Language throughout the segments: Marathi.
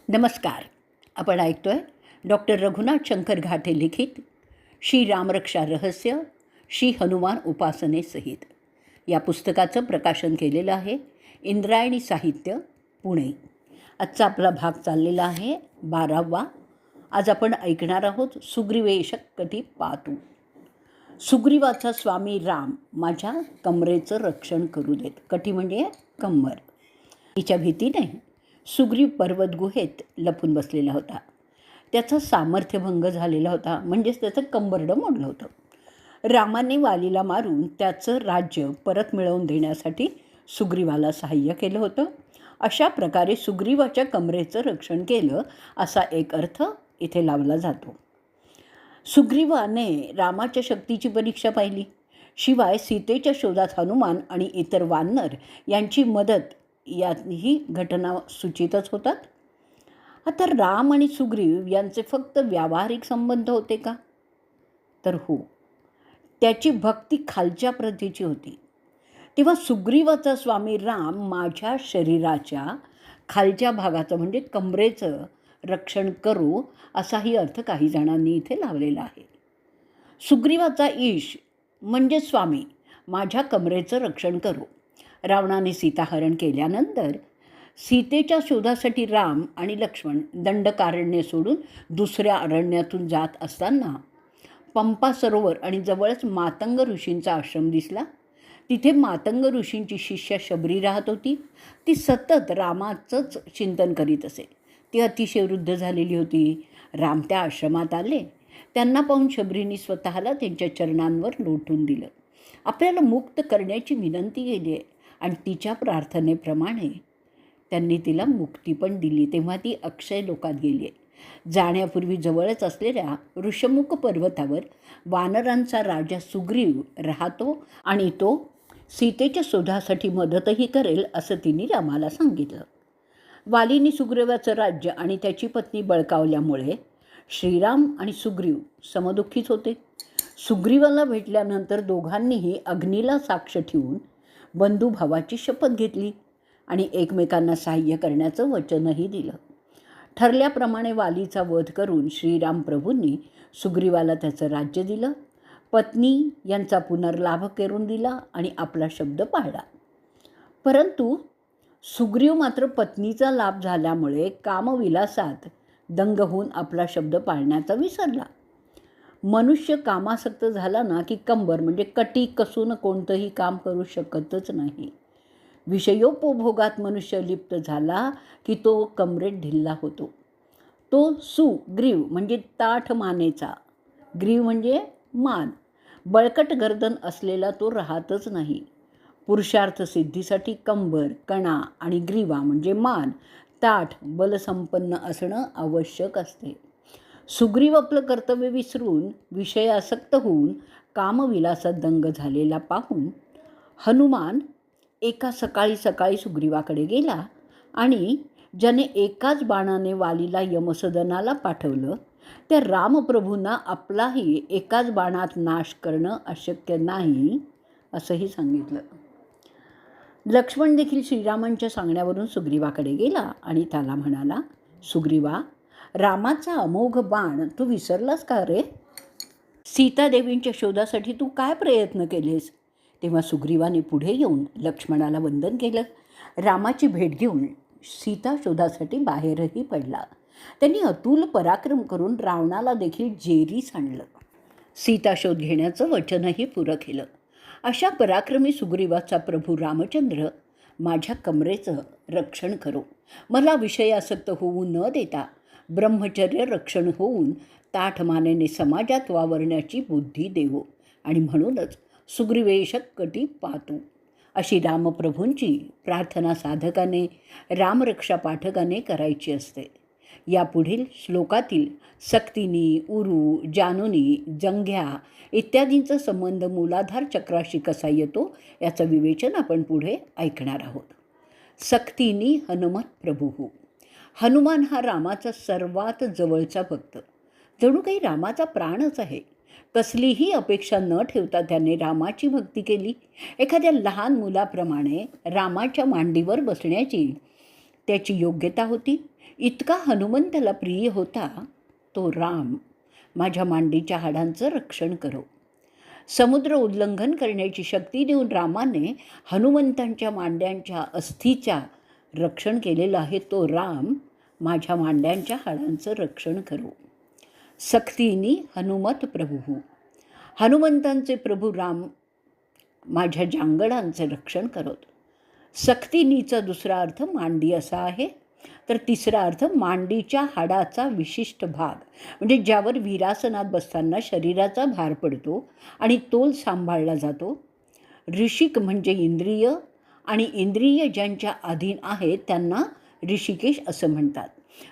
नमस्कार. आपण ऐकतोय डॉक्टर रघुनाथ शंकर घाटे लिखित श्री रामरक्षा रहस्य श्री हनुमान उपासनेसहित या पुस्तकाचं प्रकाशन केलेलं आहे इंद्रायणी साहित्य पुणे. आजचा आपला भाग चाललेला आहे 12वा. आज आपण ऐकणार आहोत सुग्रीवेशक कटी पातू. सुग्रीवाचा स्वामी राम माझ्या कमरेचं रक्षण करू देत. कटी म्हणजे कंबर. तिच्या भीतीने सुग्रीव पर्वत गुहेत लपून बसलेला होता. त्याचा सामर्थ्यभंग झालेला होता, म्हणजेच त्याचं कंबरडं मोडलं होतं. रामाने वालीला मारून त्याचं राज्य परत मिळवून देण्यासाठी सुग्रीवाला सहाय्य केलं होतं. अशा प्रकारे सुग्रीवाच्या कमरेचं रक्षण केलं असा एक अर्थ इथे लावला जातो. सुग्रीवाने रामाच्या शक्तीची परीक्षा पाहिली. शिवाय सीतेच्या शोधात हनुमान आणि इतर वानर यांची मदत याही घटना सूचितच होतात. आता राम आणि सुग्रीव यांचे फक्त व्यावहारिक संबंध होते का? तर हो, त्याची भक्ती खालच्या प्रतीची होती. तेव्हा सुग्रीवाचा स्वामी राम माझ्या शरीराच्या खालच्या भागाचं म्हणजे कमरेचं रक्षण करू असाही अर्थ काही जणांनी इथे लावलेला आहे. सुग्रीवाचा ईश म्हणजे स्वामी माझ्या कमरेचं रक्षण करू. रावणाने सीताहरण केल्यानंतर सीतेच्या शोधासाठी राम आणि लक्ष्मण दंडकारण्य सोडून दुसऱ्या अरण्यातून जात असताना पंपा सरोवर आणि जवळच मातंग ऋषींचा आश्रम दिसला. तिथे मातंग ऋषींची शिष्या शबरी राहत होती. ती सतत रामाचंच चिंतन करीत असे. ती अतिशय वृद्ध झालेली होती. राम त्या आश्रमात आले. त्यांना पाहून शबरीने स्वतःला त्यांच्या चरणांवर लोटून दिलं. आपल्याला मुक्त करण्याची विनंती केली आहे आणि तिच्या प्रार्थनेप्रमाणे त्यांनी तिला मुक्ती पण दिली. तेव्हा ती अक्षय लोकात गेली आहे. जाण्यापूर्वी जवळच असलेल्या ऋषमुख पर्वतावर वानरांचा राजा सुग्रीव राहतो आणि तो सीतेच्या शोधासाठी मदतही करेल असं तिने रामाला सांगितलं. वालीने सुग्रीवाचं राज्य आणि त्याची पत्नी बळकावल्यामुळे श्रीराम आणि सुग्रीव समदुःखीत होते. सुग्रीवाला भेटल्यानंतर दोघांनीही अग्नीला साक्ष ठेवून बंधुभावाची शपथ घेतली आणि एकमेकांना सहाय्य करण्याचं वचनही दिलं. ठरल्याप्रमाणे वालीचा वध करून श्रीराम प्रभूंनी सुग्रीवाला त्याचं राज्य दिलं. पत्नी यांचा पुनर्लाभ करून दिला आणि आपला शब्द पाळला. परंतु सुग्रीव मात्र पत्नीचा लाभ झाल्यामुळे कामविलासात दंग होऊन आपला शब्द पाळण्याचा विसरला. मनुष्य कामासक्त झाला ना की कंबर म्हणजे कटी कसून कोणतंही काम करू शकतच नाही. विषयोपभोगात मनुष्य लिप्त झाला की तो कमरेत ढिल्ला होतो. तो सुग्रीव म्हणजे ताठ मानेचा, ग्रीव म्हणजे मान, बळकट गर्दन असलेला तो राहतच नाही. पुरुषार्थ सिद्धीसाठी कंबर, कणा आणि ग्रीवा म्हणजे मान ताठ बलसंपन्न असणं आवश्यक असते. सुग्रीव आपलं कर्तव्य विसरून विषयासक्त होऊन कामविलासात दंग झालेला पाहून हनुमान एका सकाळी सुग्रीवाकडे गेला आणि ज्याने एकाच बाणाने वालीला यमसदनाला पाठवलं त्या रामप्रभूंना आपलाही एकाच बाणात नाश करणं अशक्य नाही असंही सांगितलं. लक्ष्मण देखील श्रीरामांच्या सांगण्यावरून सुग्रीवाकडे गेला आणि त्याला म्हणाला, सुग्रीवा, रामाचा अमोघ बाण तू विसरलास का रे? सीतादेवींच्या शोधासाठी तू काय प्रयत्न केलेस? तेव्हा सुग्रीवाने पुढे येऊन लक्ष्मणाला वंदन केलं. रामाची भेट घेऊन सीता शोधासाठी बाहेरही पडला. त्यांनी अतुल पराक्रम करून रावणाला देखील जेरीस आणलं. सीता शोध घेण्याचं वचनही पुरं केलं. अशा पराक्रमी सुग्रीवाचा प्रभू रामचंद्र माझ्या कमरेचं रक्षण करो. मला विषयासक्त होऊ न देता ब्रह्मचर्य रक्षण होऊन ताठ मानेने समाजात वावरण्याची बुद्धी देवो आणि म्हणूनच सुग्रीवेशक कटी पातू अशी रामप्रभूंची प्रार्थना साधकाने रामरक्षा पाठकाने करायची असते. यापुढील श्लोकातील सक्तीनी, उरू, जानूनी, जंघ्या इत्यादींचा संबंध मूलाधार चक्राशी कसा येतो याचं विवेचन आपण पुढे ऐकणार आहोत. सक्तीनी हनुमत प्रभू. हनुमान हा रामाचा सर्वात जवळचा भक्त. जणू काही रामाचा प्राणच आहे. कसलीही अपेक्षा न ठेवता त्याने रामाची भक्ती केली. एखाद्या लहान मुलाप्रमाणे रामाच्या मांडीवर बसण्याची त्याची योग्यता होती. इतका हनुमंताला प्रिय होता तो राम माझ्या मांडीच्या हाडांचं रक्षण करो. समुद्र उल्लंघन करण्याची शक्ती देऊन रामाने हनुमंतांच्या मांड्यांच्या अस्थीच्या रक्षण केलेलं आहे. तो राम माझ्या मांड्यांच्या हाडांचं रक्षण करो. सक्तीनी हनुमत प्रभू. हनुमंतांचे प्रभू राम माझ्या जांगडांचे रक्षण करोत. सक्तीनीचा दुसरा अर्थ मांडी असा आहे. तर तिसरा अर्थ मांडीच्या हाडाचा विशिष्ट भाग, म्हणजे ज्यावर वीरासनात बसताना शरीराचा भार पडतो आणि तोल सांभाळला जातो. ऋषिक म्हणजे इंद्रिय, आणि इंद्रिय ज्यांच्या अधीन आहेत त्यांना ऋषिकेश असं म्हणतात.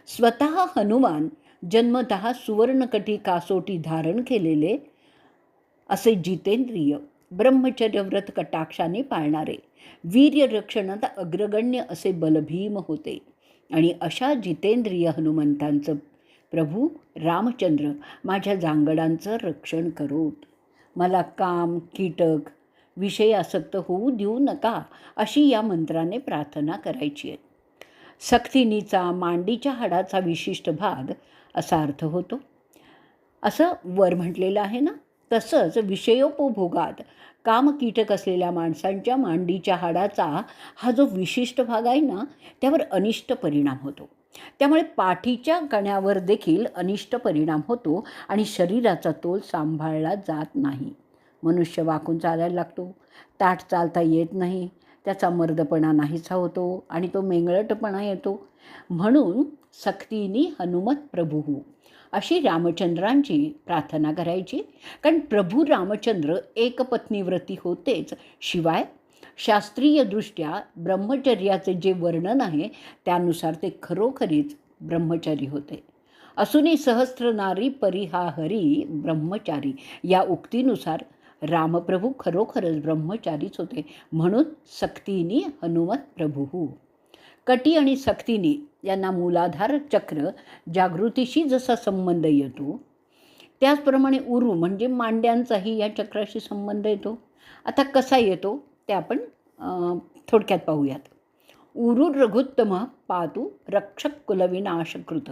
स्वतः हनुमान जन्मतः सुवर्णकटी कासोटी धारण केलेले असे जितेंद्रिय, ब्रह्मचर्यव्रत कटाक्षाने पाळणारे, वीर्यरक्षणात अग्रगण्य असे बलभीम होते. आणि अशा जितेंद्रिय हनुमंतांचं प्रभू रामचंद्र माझ्या जांगडांचं रक्षण करोत. मला काम, कीटक, विषयासक्त होऊ देऊ नका, अशी या मंत्राने प्रार्थना करायची आहे. सक्तीनीचा मांडीच्या हाडाचा विशिष्ट भाग असा अर्थ होतो, असं वर म्हटलेलं आहे ना. तसंच विषयोपभोगात कामकीटक असलेल्या माणसांच्या मांडीच्या हाडाचा हा जो विशिष्ट भाग आहे ना, त्यावर अनिष्ट परिणाम होतो. त्यामुळे पाठीच्या कण्यावर देखील अनिष्ट परिणाम होतो आणि शरीराचा तोल सांभाळला जात नाही. मनुष्य वाकून चालायला लागतो, ताठ चालता येत नाही, त्याचा मर्दपणा नाहीसा होतो आणि तो मेंगळटपणा येतो. म्हणून सक्तीनी हनुमत प्रभू अशी रामचंद्रांची प्रार्थना करायची. कारण प्रभू रामचंद्र एकपत्नीव्रती होतेच, शिवाय शास्त्रीयदृष्ट्या ब्रह्मचर्याचे जे वर्णन आहे त्यानुसार ते खरोखरीच ब्रह्मचारी होते. असूनही सहस्त्र नारी परिहा हरी ब्रह्मचारी या उक्तीनुसार रामप्रभू खरोखरच ब्रह्मचारीच होते. म्हणून सक्तीनी हनुमत प्रभू. कटी आणि सक्तीनी यांना मूलाधार चक्र जागृतीशी जसा संबंध येतो, त्याचप्रमाणे उरू म्हणजे मांड्यांचाही या चक्राशी संबंध येतो. आता कसा येतो ते आपण थोडक्यात पाहूयात. उरू रघुत्तम पातू रक्षक कुलविनाशकृत,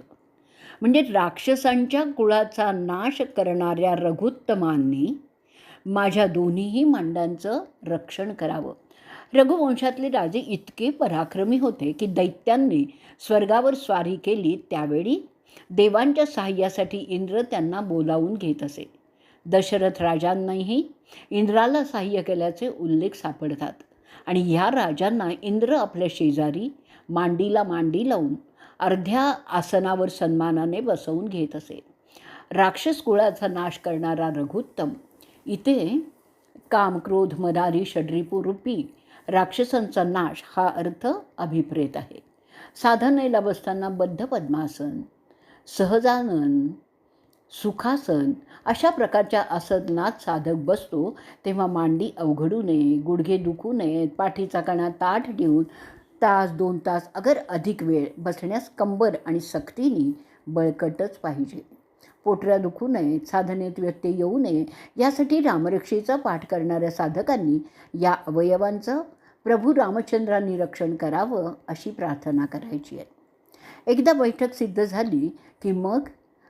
म्हणजे राक्षसांच्या कुळाचा नाश करणाऱ्या रघुत्तमांनी माझ्या दोन्हीही मांड्यांचं रक्षण करावं. रघुवंशातले राजे इतके पराक्रमी होते की दैत्यांनी स्वर्गावर स्वारी केली त्यावेळी देवांच्या सहाय्यासाठी इंद्र त्यांना बोलावून घेत असे. दशरथ राजांनाही इंद्राला सहाय्य केल्याचे उल्लेख सापडतात. आणि ह्या राजांना इंद्र आपल्या शेजारी मांडीला मांडी लावून अर्ध्या आसनावर सन्मानाने बसवून घेत असे. राक्षस कुळाचा नाश करणारा रघुत्तम इथे काम, क्रोध, मदारी, षड्रिपुरूपी राक्षसांचा नाश हा अर्थ अभिप्रेत आहे. साधनेला बसताना बद्ध पद्मासन, सहजानन, सुखासन अशा प्रकारच्या आसनात साधक बसतो तेव्हा मांडी अवघडू नये, गुडघे दुखू नयेत, पाठीचा कणा ताठ ठेवून तास 2 तास अगर अधिक वेळ बसण्यास कंबर आणि सक्तीने बळकटच पाहिजे. पोटऱ्या दुखू नयेत, साधनेत व्यत्यय येऊ नये यासाठी रामरक्षेचा पाठ करणाऱ्या साधकांनी या अवयवांचं प्रभू रामचंद्रांनी रक्षण करावं अशी प्रार्थना करायची आहे. एकदा बैठक सिद्ध झाली की मग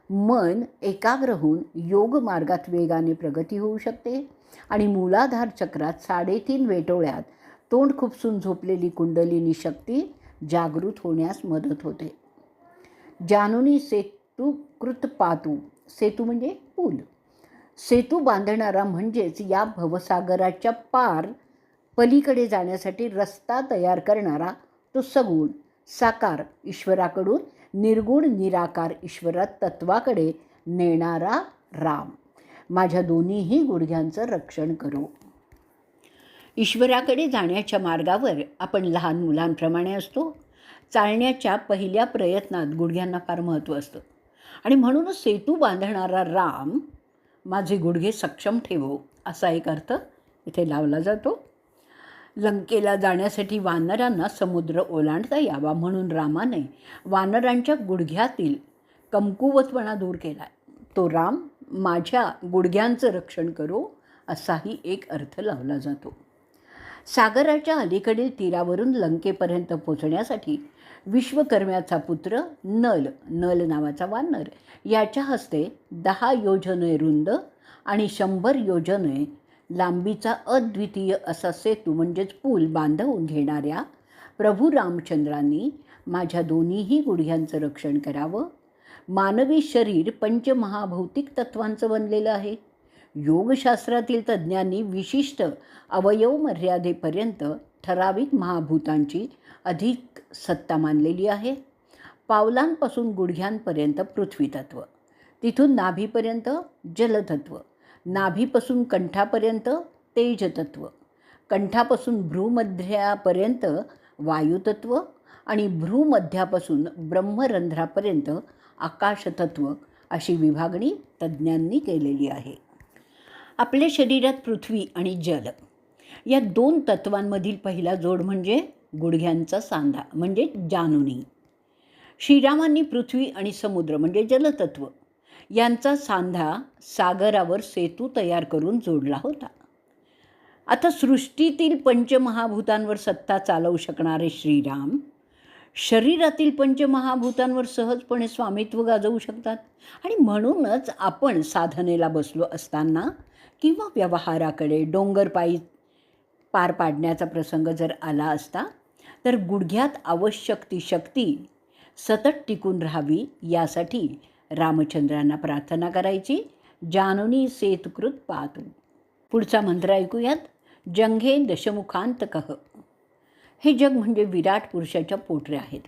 मन एकाग्र होऊन योग मार्गात वेगाने प्रगती होऊ शकते आणि मूलाधार चक्रात 3.5 वेटोळ्यात तोंड खुपसून झोपलेली कुंडलिनी शक्ती जागृत होण्यास मदत होते. जानोनी सेतू कृत पातू, सेतू म्हणजे पूल, सेतू बांधणारा म्हणजेच या भवसागराच्या पार पलीकडे जाण्यासाठी रस्ता तयार करणारा तो सगुण साकार ईश्वराकडून निर्गुण निराकार ईश्वरात तत्वाकडे नेणारा राम माझ्या दोन्हीही गुडघ्यांचं रक्षण करो. ईश्वराकडे जाण्याच्या मार्गावर आपण लहान मुलांप्रमाणे असतो. चालण्याच्या पहिल्या प्रयत्नात गुडघ्यांना फार महत्त्व असतं आणि म्हणूनच सेतू बांधणारा राम माझे गुडघे सक्षम ठेवो असा एक अर्थ इथे लावला जातो. लंकेला जाण्यासाठी वानरांना समुद्र ओलांडता यावा म्हणून रामाने वानरांच्या गुडघ्यातील कमकुवतपणा दूर केला. तो राम माझ्या गुडघ्यांचं रक्षण करो असाही एक अर्थ लावला जातो. सागराच्या अलीकडील तीरावरून लंकेपर्यंत पोचण्यासाठी विश्वकर्म्याचा पुत्र नल, नल नावाचा वानर, याच्या हस्ते 10 योजने रुंद आणि 100 योजने लांबीचा अद्वितीय असा सेतू म्हणजेच पूल बांधवून घेणाऱ्या प्रभू रामचंद्रांनी माझ्या दोन्हीही गुडघ्यांचं रक्षण करावं. मानवी शरीर पंचमहाभौतिक तत्वांचं बनलेलं आहे. योगशास्त्रातील तज्ज्ञांनी विशिष्ट अवयव मर्यादेपर्यंत ठराविक महाभूतांची अधिक सत्ता मानलेली आहे. पावलांपासून गुडघ्यांपर्यंत पृथ्वीतत्व, तिथून नाभीपर्यंत जलतत्व, नाभीपासून कंठापर्यंत तेजतत्व, कंठापासून भ्रूमध्यापर्यंत वायुतत्व आणि भ्रूमध्यापासून ब्रह्मरंध्रापर्यंत आकाशतत्व अशी विभागणी तज्ज्ञांनी केलेली आहे. आपल्या शरीरात पृथ्वी आणि जल या 2 तत्वांमधील पहिला जोड म्हणजे गुडघ्यांचा सांधा म्हणजे जानुनी. श्रीरामांनी पृथ्वी आणि समुद्र म्हणजे जलतत्व यांचा सांधा सागरावर सेतू तयार करून जोडला होता. आता सृष्टीतील पंचमहाभूतांवर सत्ता चालवू शकणारे श्रीराम शरीरातील पंचमहाभूतांवर सहजपणे स्वामित्व गाजवू शकतात. आणि म्हणूनच आपण साधनेला बसलो असताना किंवा व्यवहाराकडे डोंगरपायी पार पाडण्याचा प्रसंग जर आला असता तर गुडघ्यात आवश्यक ती शक्ती सतत टिकून राहावी यासाठी रामचंद्रांना प्रार्थना करायची. जानुनी सेतुकृत पातु. पुढचा मंत्र ऐकूयात. जंघे दशमुखांतकः. हे जग म्हणजे विराट पुरुषाच्या पोटरे आहेत.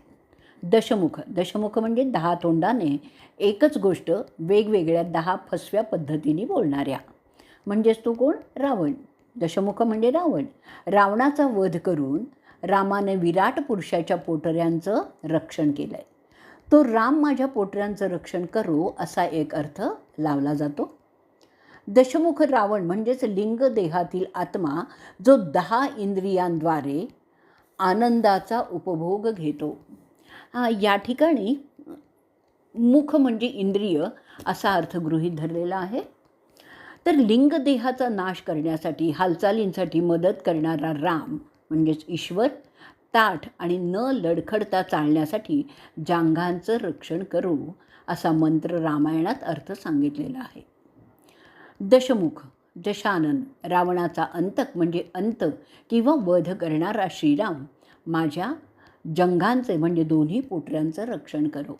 दशमुख, दशमुख म्हणजे 10 तोंडाने एकच गोष्ट वेगवेगळ्या 10 फसव्या पद्धतीने बोलणाऱ्या, म्हणजेच तो कोण? रावण. दशमुख म्हणजे रावण. रावणाचा वध करून रामाने विराट पुरुषाच्या पोटऱ्यांचं रक्षण केलं आहे. तो राम माझ्या पोटऱ्यांचं रक्षण करो असा एक अर्थ लावला जातो. दशमुख रावण म्हणजेच लिंग देहातील आत्मा जो 10 इंद्रियांद्वारे आनंदाचा उपभोग घेतो. या ठिकाणी मुख म्हणजे इंद्रिय असा अर्थ गृहीत धरलेला आहे. तर लिंग देहाचा नाश करण्यासाठी हालचालींसाठी मदत करणारा राम म्हणजेच ईश्वर ताठ आणि न लडखडता चालण्यासाठी जांघांचं रक्षण करू असा मंत्र रामायणात अर्थ सांगितलेला आहे. दशमुख दशानन रावणाचा अंतक म्हणजे अंत किंवा वध करणारा श्रीराम माझ्या जंघांचे म्हणजे दोन्ही पोटऱ्यांचं रक्षण करो.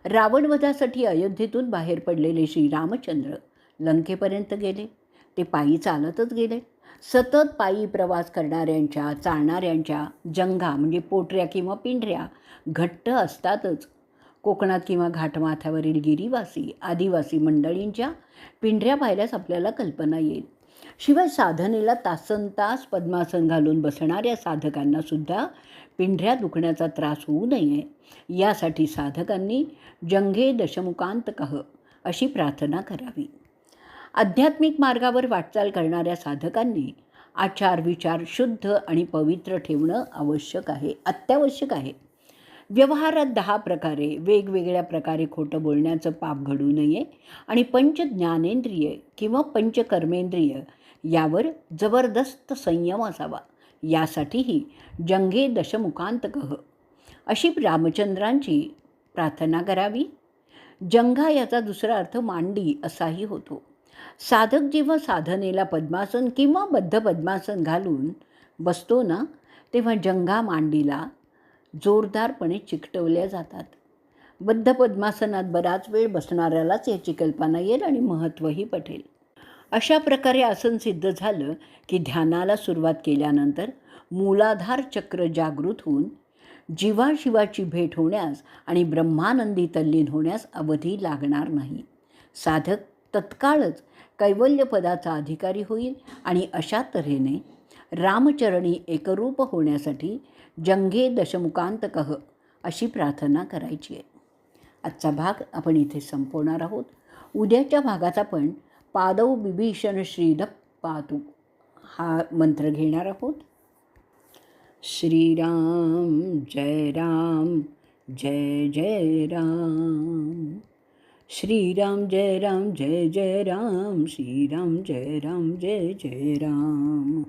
रावणवधासाठी अयोध्येतून बाहेर पडलेले श्रीरामचंद्र लंकेपर्यंत गेले. ते पायी चालतच गेले. सतत पायी प्रवास करणाऱ्यांच्या चालणाऱ्यांच्या जंघा म्हणजे पोटऱ्या किंवा पिंढऱ्या घट्ट असतातच. कोकणात किंवा घाटमाथ्यावरील गिरीवासी आदिवासी मंडळींच्या पिंढऱ्या पाहिल्यास आपल्याला कल्पना येईल. शिवाय साधनेला तासनतास पद्मासन घालून बसणाऱ्या साधकांनासुद्धा पिंढऱ्या दुखण्याचा त्रास होऊ नये यासाठी साधकांनी जंघे दशमुखांतकः अशी प्रार्थना करावी. आध्यात्मिक मार्गावर वाटचाल करणाऱ्या साधकांनी आचार विचार शुद्ध आणि पवित्र ठेवणं आवश्यक आहे, अत्यावश्यक आहे. व्यवहारात 10 प्रकारे वेगवेगळ्या प्रकारे खोटं बोलण्याचं पाप घडू नये आणि पंचज्ञानेंद्रिय किंवा पंचकर्मेंद्रिय यावर जबरदस्त संयम असावा. यासाठीही जंघे दशमुखांतकः अशी रामचंद्रांची प्रार्थना करावी. जंघा याचा दुसरा अर्थ मांडी असाही होतो. साधक जेव्हा साधनेला पद्मासन किंवा बद्ध पद्मासन घालून बसतो ना तेव्हा जंघा मांडीला जोरदारपणे चिकटवल्या जातात. बद्ध पद्मासनात बराच वेळ बसणाऱ्यालाच याची कल्पना येईल आणि महत्त्वही पटेल. अशा प्रकारे आसन सिद्ध झालं की ध्यानाला सुरुवात केल्यानंतर मूलाधार चक्र जागृत होऊन जीवाशिवाची भेट होण्यास आणि ब्रह्मानंदी तल्लीन होण्यास अवधी लागणार नाही. साधक तत्काळच कैवल्यपदाचा अधिकारी होईल आणि अशा तऱ्हेने रामचरणी एकरूप होण्यासाठी जंघे दशमुखांतकः अशी प्रार्थना करायची आहे. आजचा भाग आपण इथे संपवणार आहोत. उद्याच्या भागात आपण पादौ बिभीषण श्रीद पातु हा मंत्र घेणार आहोत. श्रीराम जय राम जय जय राम. श्रीराम जय राम जय जय राम. श्रीराम जय राम जय जय राम.